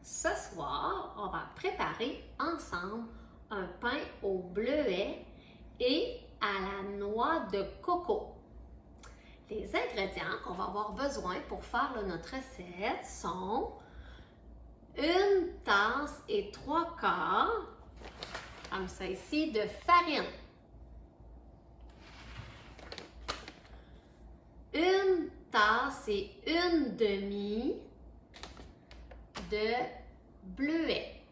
Ce soir, on va préparer ensemble un pain au bleuet et à la noix de coco. Les ingrédients qu'on va avoir besoin pour faire notre recette sont une tasse et 3/4, comme ça ici, de farine. Une tasse et une demi de bleuet.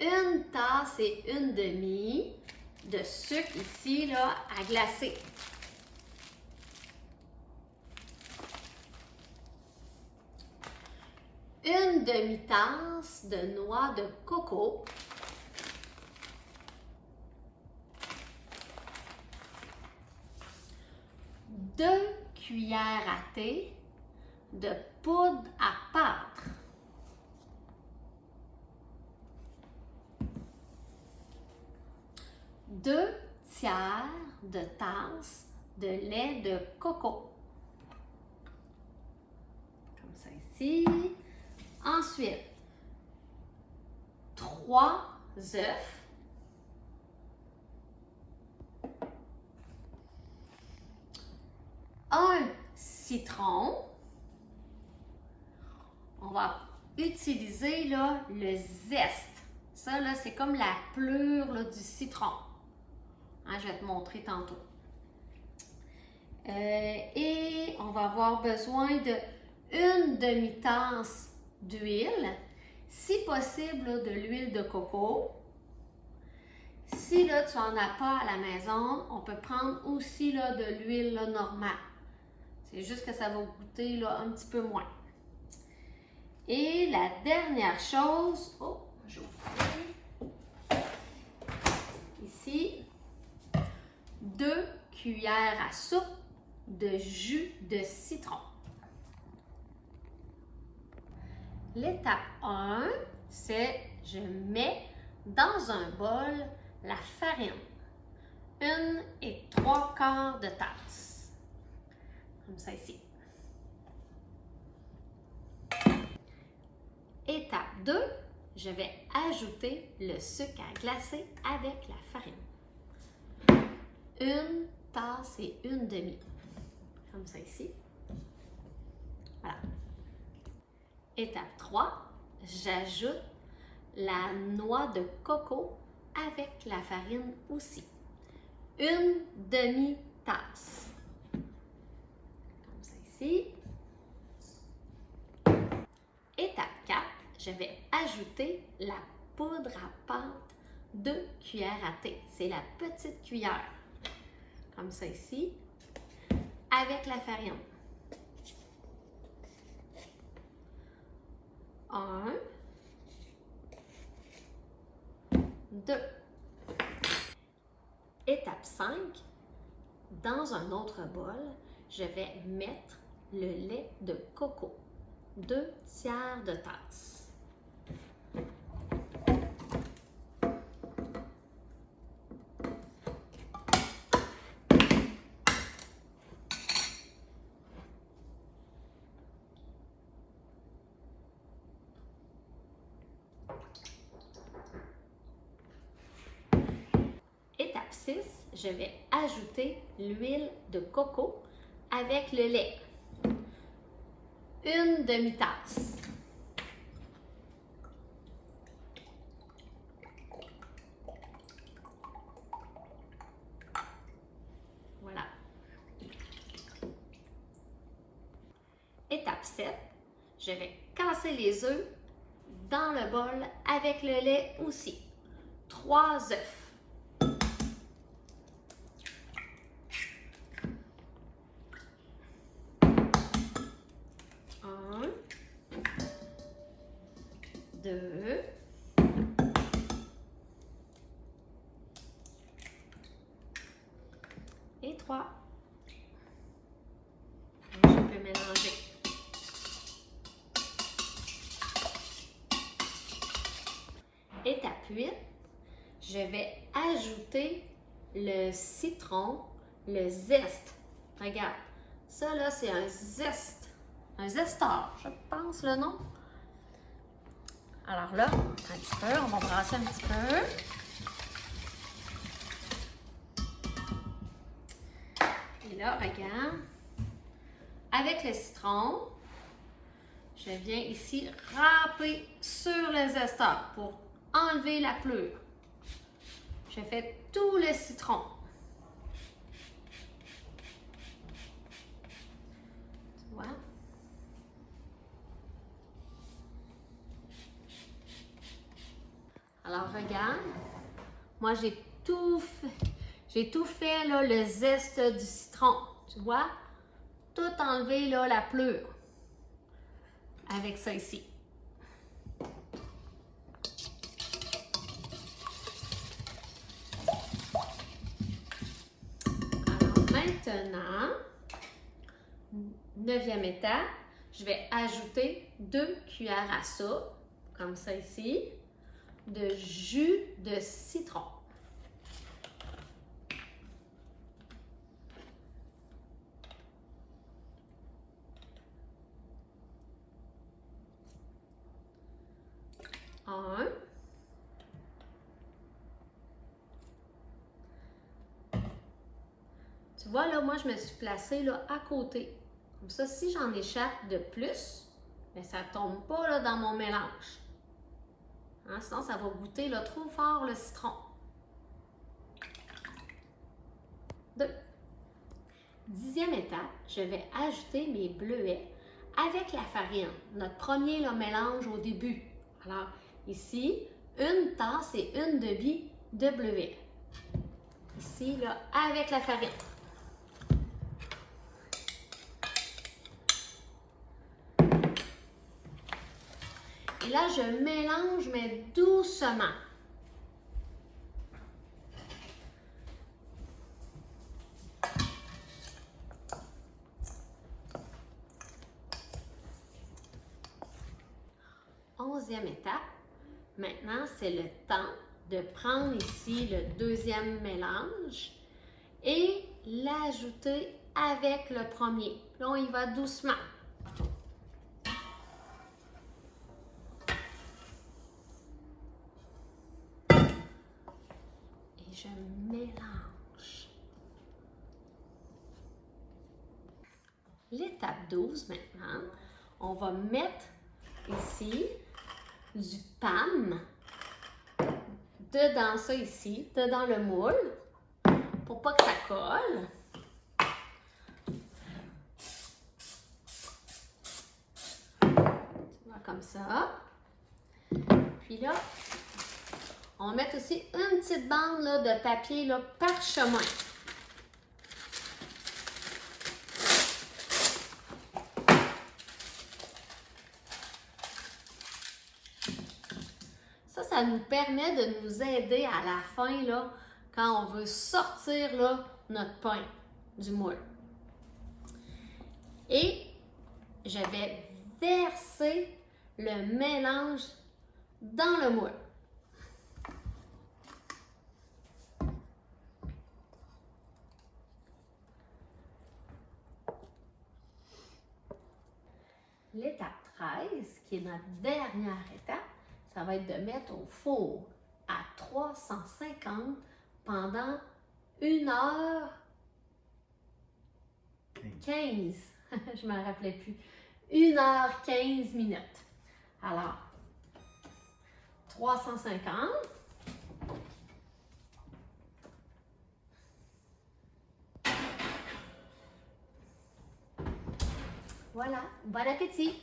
Une tasse et une demi de sucre ici là, à glacer. Une demi-tasse de noix de coco. Deux cuillères à thé de poudre à pâte. Deux tiers de tasse de lait de coco. Comme ça ici. Ensuite, 3 œufs. Un citron. On va utiliser là, le zeste. Ça, là, c'est comme la pleure là, du citron. Hein, je vais te montrer tantôt. Et on va avoir besoin de une demi-tasse d'huile. Si possible, là, de l'huile de coco. Si là, tu n'en as pas à la maison, on peut prendre aussi là, de l'huile normale. C'est juste que ça va goûter là, un petit peu moins. Et la dernière chose, j'ouvre ici, 2 cuillères à soupe de jus de citron. L'étape 1, c'est je mets dans un bol la farine, 1 3/4 de tasse, comme ça ici. Étape 2, je vais ajouter le sucre à glacer avec la farine. 1 tasse et une demi, comme ça ici. Voilà. Étape 3, j'ajoute la noix de coco avec la farine aussi. 1 demi-tasse, comme ça ici. Étape 4, je vais ajouter la poudre à pâte 2 cuillères à thé. C'est la petite cuillère, comme ça ici, avec la farine. 1, 2. Étape 5, dans un autre bol, je vais mettre le lait de coco, 2 tiers de tasse. Étape 6, je vais ajouter l'huile de coco avec le lait. 1 demi-tasse. Voilà. Étape 7, je vais casser les œufs dans le bol avec le lait aussi. 3 œufs. 1, 2, et 3. Je peux mélanger. Étape 8, je vais ajouter le citron, le zeste. Regarde, ça là, c'est un zeste un zestor, je pense le nom. Alors là, un petit peu, on va brasser un petit peu. Et là, regarde, avec le citron, je viens ici râper sur le zestor pour enlever la pleure. Je fais tout le citron. Tu vois? Alors, regarde. Moi, j'ai tout fait, là, le zeste du citron. Tu vois? Tout enlevé, là, la pleure. Avec ça ici. Alors, maintenant, 9e étape, je vais ajouter 2 cuillères à soupe, comme ça ici, de jus de citron. Un. Tu vois, là, moi, je me suis placée là, à côté. Comme ça, si j'en échappe de plus, bien, ça ne tombe pas là, dans mon mélange. Hein, sinon, ça va goûter là, trop fort le citron. 2. 10e étape, je vais ajouter mes bleuets avec la farine. Notre premier là, mélange au début. Alors, ici, 1 tasse et 1 demi de bleuets. Ici, là, avec la farine. Et là, je mélange, mais doucement. Onzième étape. Maintenant, c'est le temps de prendre ici le 2e mélange et l'ajouter avec le premier. Là, on y va doucement. Je mélange. L'étape 12 maintenant, on va mettre ici du PAM dedans ça ici, dedans le moule, pour pas que ça colle. Tu vois, comme ça. Puis là, on va mettre aussi une petite bande là, de papier là, parchemin. Ça nous permet de nous aider à la fin là, quand on veut sortir là, notre pain du moule. Et je vais verser le mélange dans le moule. L'étape 13, qui est notre dernière étape, ça va être de mettre au four à 350 pendant 1h15. Je ne me rappelais plus. 1h15 minutes. Alors, 350. Voilà, bon appétit!